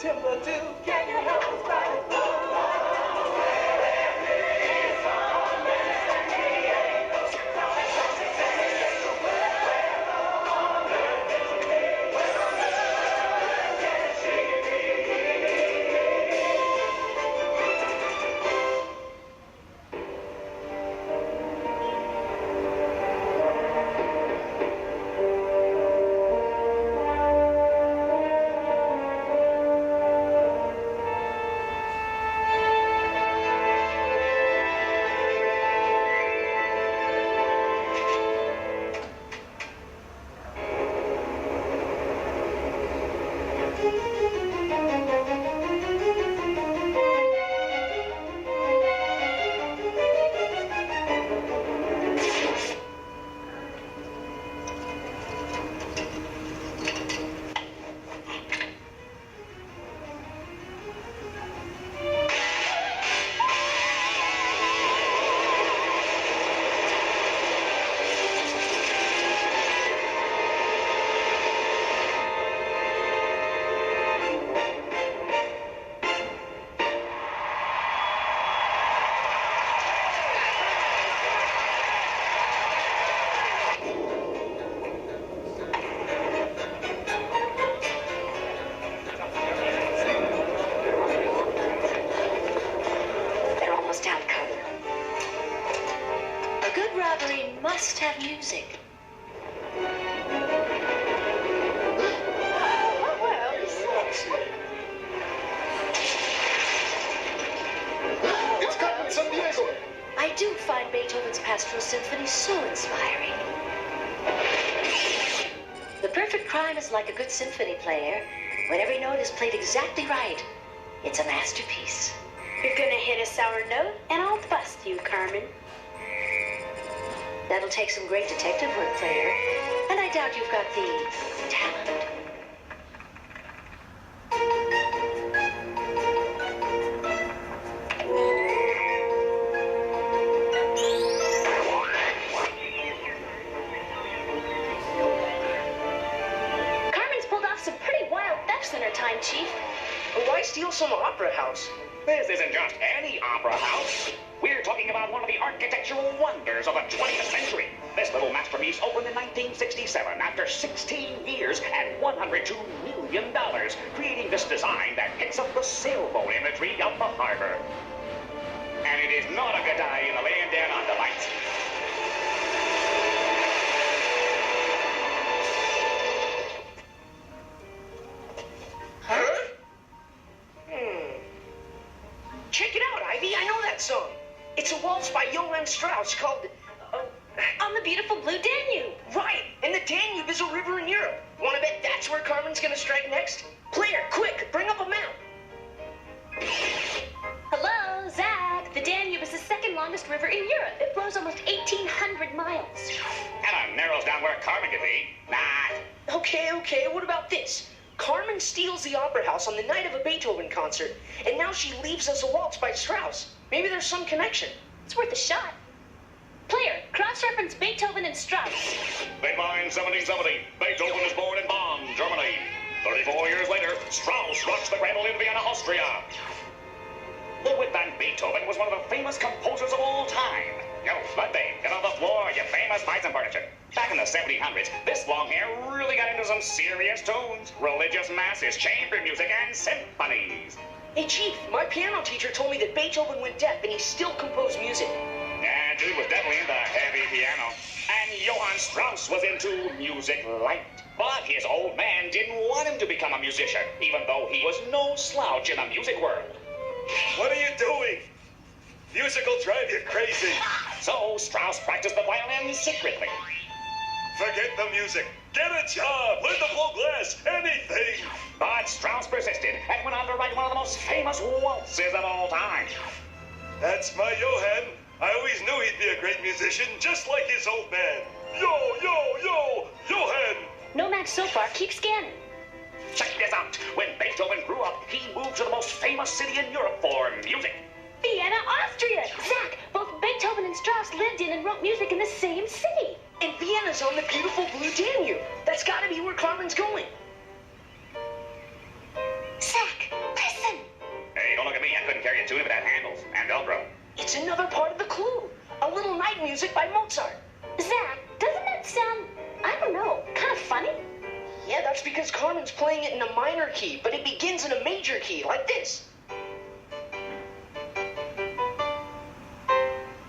timber too. Can you help us ride it through? Must have music. Well, it's Carmen, Sandiego. I do find Beethoven's Pastoral Symphony so inspiring. The perfect crime is like a good symphony player. When every note is played exactly right, it's a masterpiece. You're gonna hit a sour note, and I'll bust you, Carmen. That'll take some great detective work, player. And I doubt you've got the talent. Carmen's pulled off some pretty wild thefts in her time, Chief. Why steal some opera house? This isn't just any opera house. We're talking about one of the architectural wonders of the 20th century. This little masterpiece opened in 1967 after 16 years and $102 million, creating this design that picks up the sailboat imagery of the harbor. And it is not a good day in the land down under lights. Huh? Check it out, Ivy. I know that song. It's a waltz by Johann Strauss called... On the beautiful blue Danube. Right, and the Danube is a river in Europe. Wanna bet that's where Carmen's gonna strike next? Player, quick, bring up a map. Hello, Zach. The Danube is the second longest river in Europe. It flows almost 1,800 miles. Kinda narrows down where Carmen could be. Nah. Okay, what about this? Carmen steals the opera house on the night of a Beethoven concert, and now she leaves us a waltz by Strauss. Maybe there's some connection. It's worth a shot. Player, cross-reference Beethoven and Strauss. Big Mind 1770. Beethoven is born in Bonn, Germany. 34 years later, Strauss rocks the cradle in Vienna, Austria. Ludwig van Beethoven was one of the famous composers of all time. Yo, Ludwig, get on the floor, you famous Weizenfurniture. Back in the 1700s, this long hair really got into some serious tunes. Religious masses, chamber music, and symphonies. Hey, Chief, my piano teacher told me that Beethoven went deaf and he still composed music. Yeah, dude was definitely into heavy piano. And Johann Strauss was into music light. But his old man didn't want him to become a musician, even though he was no slouch in the music world. What are you doing? Music will drive you crazy. So Strauss practiced the violin secretly. Forget the music. Get a job. Learn to blow glass. Anything. But Strauss persisted and went on to write one of the most famous waltzes of all time. That's my Johann. I always knew he'd be a great musician, just like his old man. Yo, Johann. No match so far. Keep scanning. Check this out. When Beethoven grew up, he moved to the most famous city in Europe for music. Vienna, Austria. Zach, both Beethoven and Strauss lived in and wrote music in the same city. And Vienna's on the beautiful blue Danube. That's gotta be where Carmen's going. Zach, Carmen's playing it in a minor key, but it begins in a major key, like this.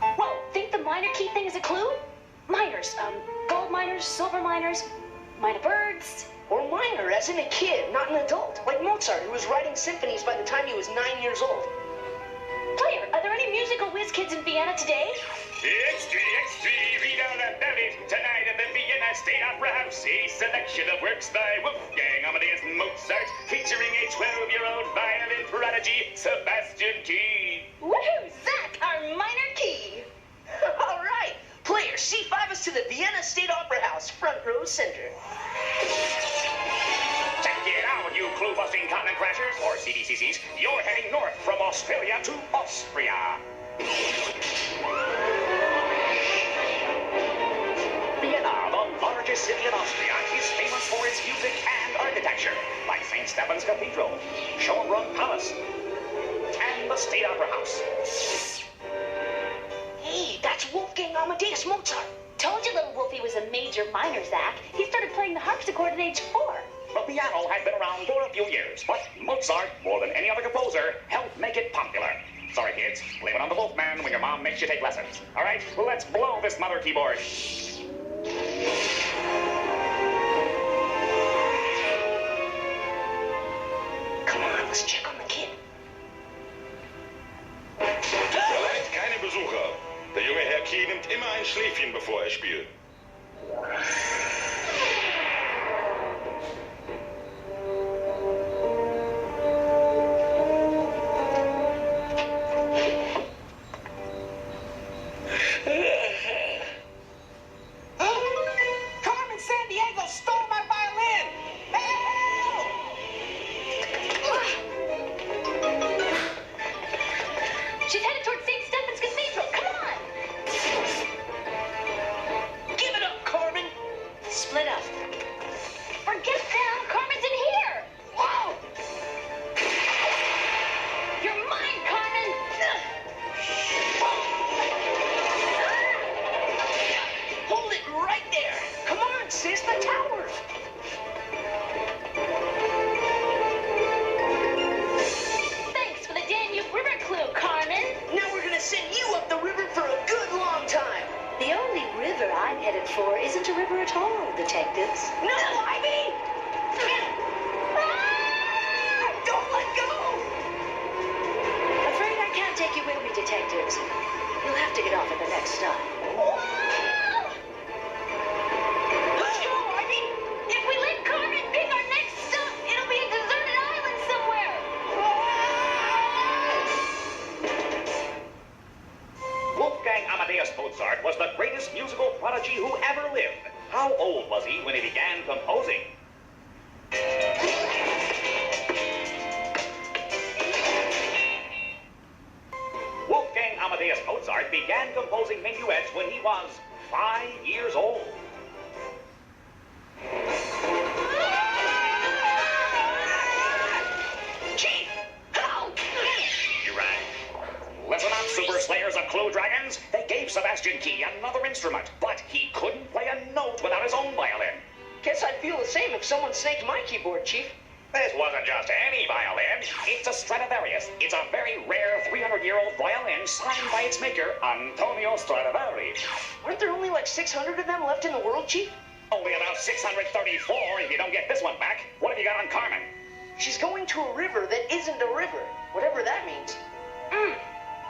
Whoa, think the minor key thing is a clue? Minors, gold miners, silver miners, minor birds. Or minor, as in a kid, not an adult, like Mozart, who was writing symphonies by the time he was 9 years old. Player, are there any musical whiz kids in Vienna today? Extra, read all about it tonight at the Vienna State Opera House. A selection of works by Wolfgang Amadeus Mozart, featuring a 12-year-old violin prodigy, Sebastian Key. Woohoo, Zach, our minor key. All right, player, C5 is to the Vienna State Opera House, front row center. Check it out, you clue-busting continent crashers, or CDCCs. You're heading north from Australia to Austria. Vienna, the largest city in Austria, is famous for its music and architecture, like St. Stephen's Cathedral, Schönbrunn Palace, and the State Opera House. Hey, that's Wolfgang Amadeus Mozart. Told you little Wolfie was a major minor, Zach. He started playing the harpsichord at age 4. The piano had been around for a few years, but Mozart, more than any other composer, helped make it popular. Sorry, kids. Blame it on the Wolfman when your mom makes you take lessons. All right, let's blow this mother keyboard. Come on, let's check on the kid. Bereit, keine Besucher. Der junge Herr Key nimmt immer ein Schläfchen, bevor er spielt. Carmen Sandiego stole my violin! Help! She's headed towards St. Stephen's Cathedral. Come on! Give it up, Carmen. Split up. Forget them! Carmen's in here! Whoa! You're mine, Carmen! Hold it right there. Come on, sis, the tower. Thanks for the Danube River clue, Carmen. Now we're gonna send you up the river for a good long time. The only river I'm headed for isn't a river at all, detectives. No, Ivy! Ah! Don't let go! Afraid I can't take you with me, detectives. You'll have to get off at the next stop. Let's go, Ivy! If we let Carmen pick our next stop, it'll be a deserted island somewhere. Wolfgang Amadeus Mozart was the greatest musical prodigy who ever lived. How old was he when he began composing? Wolfgang Amadeus Mozart began composing minuets when he was 5 years old. Chief, help! You're right. Listen up, super slayers of clue dragons. They gave Sebastian Key another instrument, but he couldn't play a note without his own violin. Guess I'd feel the same if someone snaked my keyboard, Chief. This wasn't just any violin. It's a Stradivarius. It's a very rare 300-year-old violin signed by its maker, Antonio Stradivari. Aren't there only like 600 of them left in the world, Chief? Only about 634 if you don't get this one back. What have you got on Carmen? She's going to a river that isn't a river, whatever that means.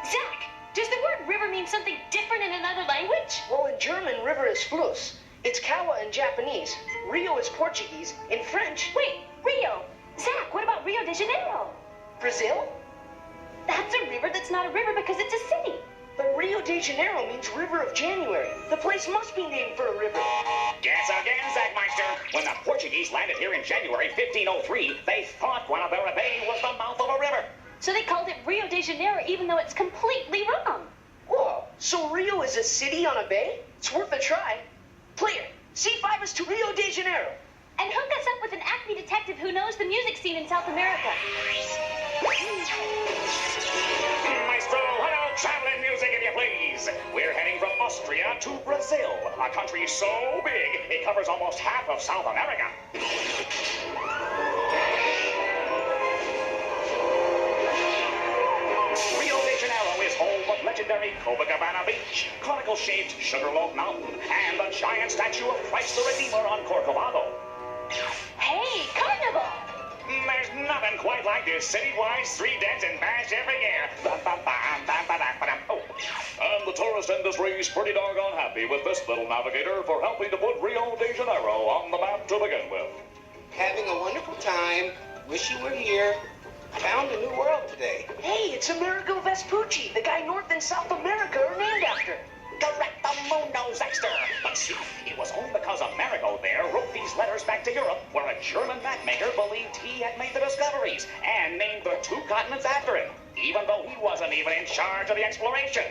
Zach, does the word river mean something different in another language? Well, in German, river is Fluss. It's Kawa in Japanese. Rio is Portuguese. In French, Wait, Rio. Zach, what about Rio de Janeiro? Brazil? That's a river that's not a river because it's a city. But Rio de Janeiro means River of January. The place must be named for a river. Guess again, Zagmeister. When the Portuguese landed here in January 1503, they thought Guanabara Bay was the mouth of a river. So they called it Rio de Janeiro even though it's completely wrong. Whoa, so Rio is a city on a bay? It's worth a try. Player, C5 is to Rio de Janeiro. And hook us up with an Acme detective who knows the music scene in South America. Maestro, hello, traveling music if you please. We're heading from Austria to Brazil, a country so big it covers almost half of South America. legendary Copacabana Beach, conical-shaped Sugarloaf Mountain, and the giant statue of Christ the Redeemer on Corcovado. Hey, Carnival! There's nothing quite like this citywide street dancing bash every year. Oh. And the tourist industry's pretty doggone happy with this little navigator for helping to put Rio de Janeiro on the map to begin with. Having a wonderful time. Wish you were here. Found a new world today. Hey, it's Amerigo Vespucci, the guy North and South America are named after. Correcto mundo, Zexter. But see, it was only because Amerigo there wrote these letters back to Europe where a German mapmaker believed he had made the discoveries and named the two continents after him, even though he wasn't even in charge of the exploration.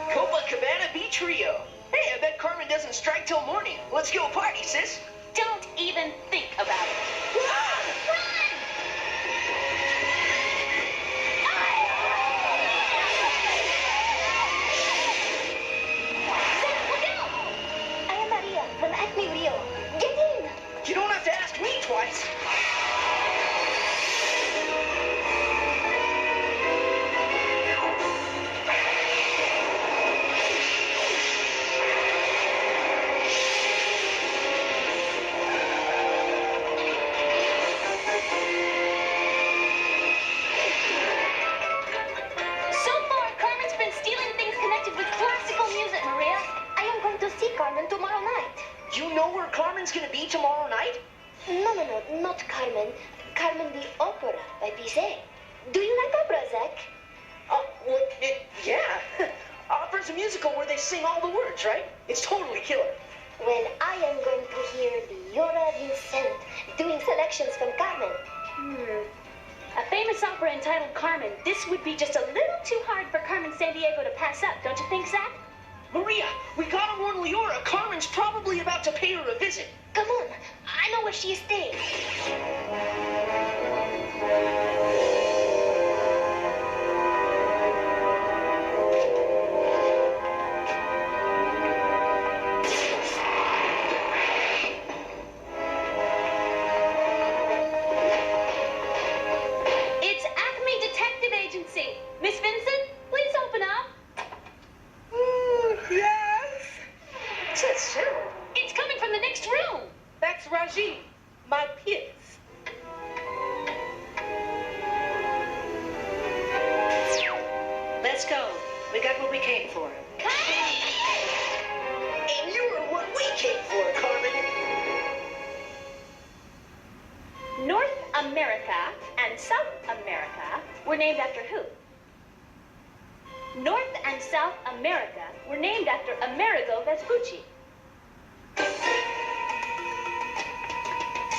Copacabana Beach, Rio. Hey, I bet Carmen doesn't strike till morning. Let's go party, sis. Don't even think about it. Run! Look out! I am Maria from Acme Rio. Get in! You don't have to ask me twice. So far, Carmen's been stealing things connected with classical music, Maria. I am going to see Carmen tomorrow night. You know where Carmen's gonna be tomorrow night? No, not Carmen. Carmen the Opera by Bizet. Do you like opera, Zach? Well, yeah. Opera's a musical where they sing all the words, right? It's totally killer. Well, I am going to hear the Yora Vincent doing selections from Carmen. A famous opera entitled Carmen. This would be just a little too hard for Carmen Sandiego to pass up, don't you think, Zach? Maria, we gotta warn Leora. Carmen's probably about to pay her a visit. Come on, I know where she is staying. It's Acme Detective Agency. Miss Vincent, please open up. Yes, What's that sound? It's coming from the next room. that's Raji, my pits. Let's go. We got what we came for. And you're what we came for, Carmen. North America and South America were named after who? North and South America were named after Amerigo Vespucci.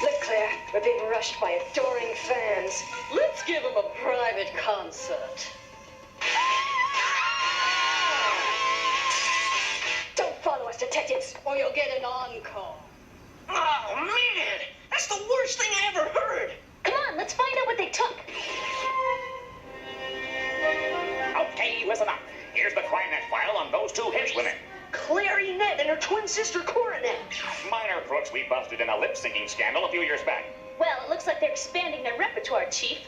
Look, Claire, we're being rushed by adoring fans. Let's give him a private concert. Don't follow us, detectives. Or you'll get an encore. Oh, man! That's the worst thing I ever heard! Come on, let's find out what they took. Okay, listen up. Here's the crime net file on those two henchwomen. Clarinette and her twin sister, Coronet. Minor crooks we busted in a lip-syncing scandal a few years back. Well, it looks like they're expanding their repertoire, Chief.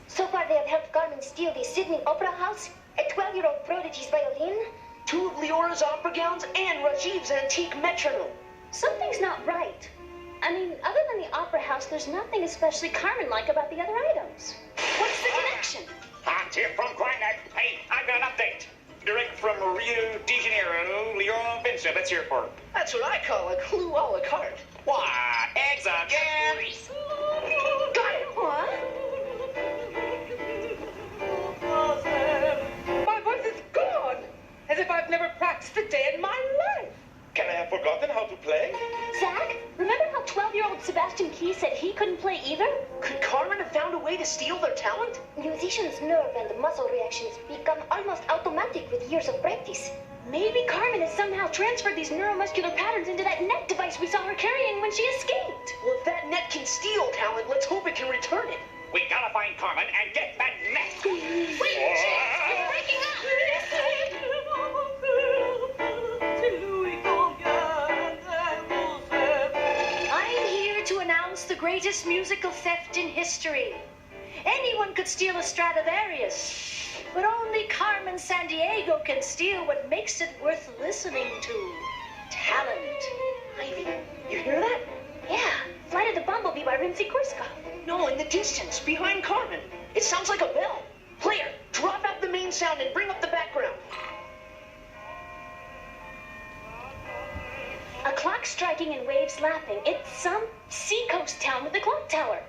So far, they have helped Carmen steal the Sydney Opera House, a 12-year-old prodigy's violin. Two of Leora's opera gowns and Rajiv's antique metronome. Something's not right. I mean, other than the opera house, there's nothing especially Carmen-like about the other items. What's the connection? Hot tip from CrimeNet. Hey, I've got an update. Direct from Rio de Janeiro, Leora Vincent. Let's hear it for her. That's what I call a clue a la carte. Why, eggs again? Got it. What? My voice is gone, as if I've never practiced a day in my life. Can I have forgotten how to play? Zach, remember how 12-year-old Sebastian Key said he couldn't play either? Could Carmen have found a way to steal their talent? Musicians' nerve and muscle reactions become almost automatic with years of practice. Maybe Carmen has somehow transferred these neuromuscular patterns into that net device we saw her carrying when she escaped. Well, if that net can steal talent, let's hope it can return it. We gotta find Carmen and get that net. Wait, Jack, you're breaking up. I'm here to announce the greatest musical theft in history. Anyone could steal a Stradivarius, but only Carmen Sandiego can steal what makes it worth listening to. Talent. Ivy, you hear that? Yeah, Flight of the Bumblebee by Rimsky-Korsakov. No, in the distance, behind Carmen. It sounds like a bell. Player, drop out the main sound and bring up the background. A clock striking and waves lapping. It's some seacoast town with a clock tower.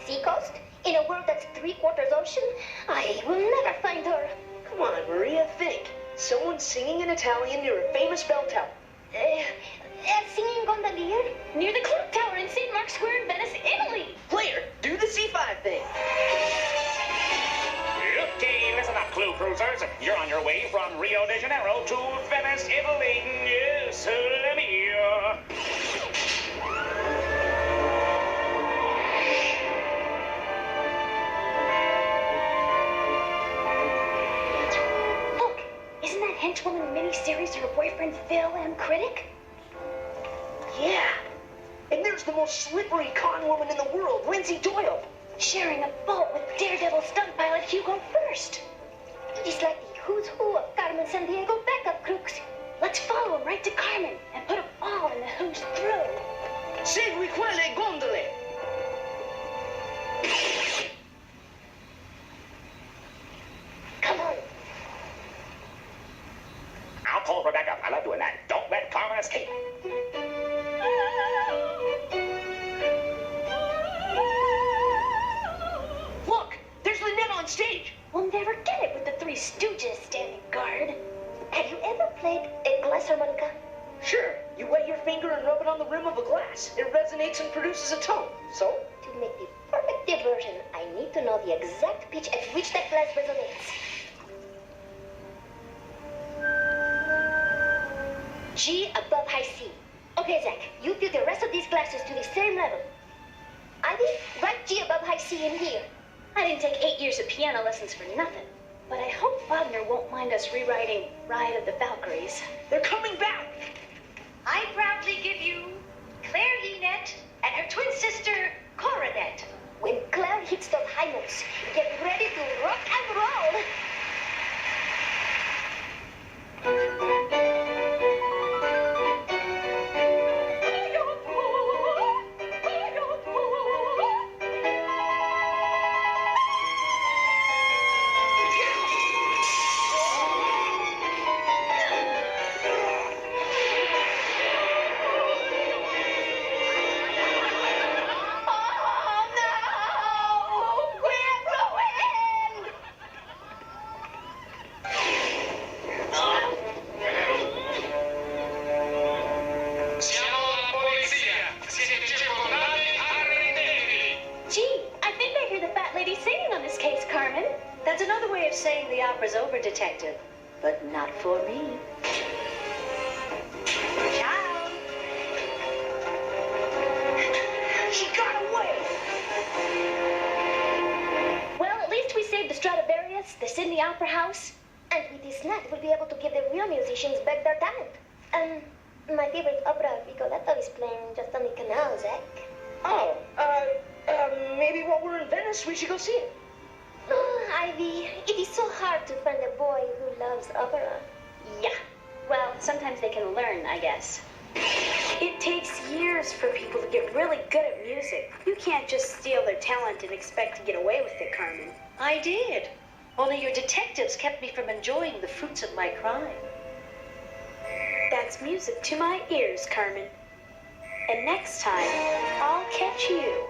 Seacoast? In a world that's 3/4 ocean? I will never find her. Come on, Maria, think. Someone singing in Italian near a famous bell tower. Singing gondolier? Near the clock tower in St. Mark's Square in Venice, Italy. Player, do the C5 thing. Okay, listen up, Clue Cruisers. You're on your way from Rio de Janeiro to Venice, Italy. Yes, let me. Look, isn't that henchwoman miniseries her boyfriend Phil M. Critic? Yeah. And there's the most slippery con woman in the world, Lindsay Doyle. Sharing a boat with daredevil stunt pilot Hugo First. It's like the who's who of Carmen Sandiego backup crooks. Let's follow him right to Carmen and put them all in the who's through. Segui quelle gondole. Come on. I'll call Rebecca. I love doing that. Don't let Carmen escape. Look, there's Lynette on stage. We'll never get it with the Three Stooges standing guard. Have you ever played a glass harmonica? Sure, you wet your finger and rub it on the rim of a glass. It resonates and produces a tone. So? To make the perfect diversion, I need to know the exact pitch at which that glass resonates. G above high C. Okay, Zach, you fill the rest of these glasses to the same level. Ivy, write G above high C in here. I didn't take 8 years of piano lessons for nothing. But I hope Wagner won't mind us rewriting Ride of the Valkyries. They're coming back. I proudly give you Claire Enette and her twin sister, Coronet. When Claire hits those high notes, get ready to rock and roll. That's another way of saying the opera's over, Detective. But not for me. Ciao. She got away. Well, at least we saved the Stradivarius, the Sydney Opera House. And with this net, we'll be able to give the real musicians back their talent. My favorite opera, Rigoletto, is playing just on the canal, Zach. Oh, maybe while we're in Venice, we should go see it. Oh, Ivy, it is so hard to find a boy who loves opera. Yeah. Well, sometimes they can learn, I guess. It takes years for people to get really good at music. You can't just steal their talent and expect to get away with it, Carmen. I did. Only your detectives kept me from enjoying the fruits of my crime. That's music to my ears, Carmen. And next time, I'll catch you.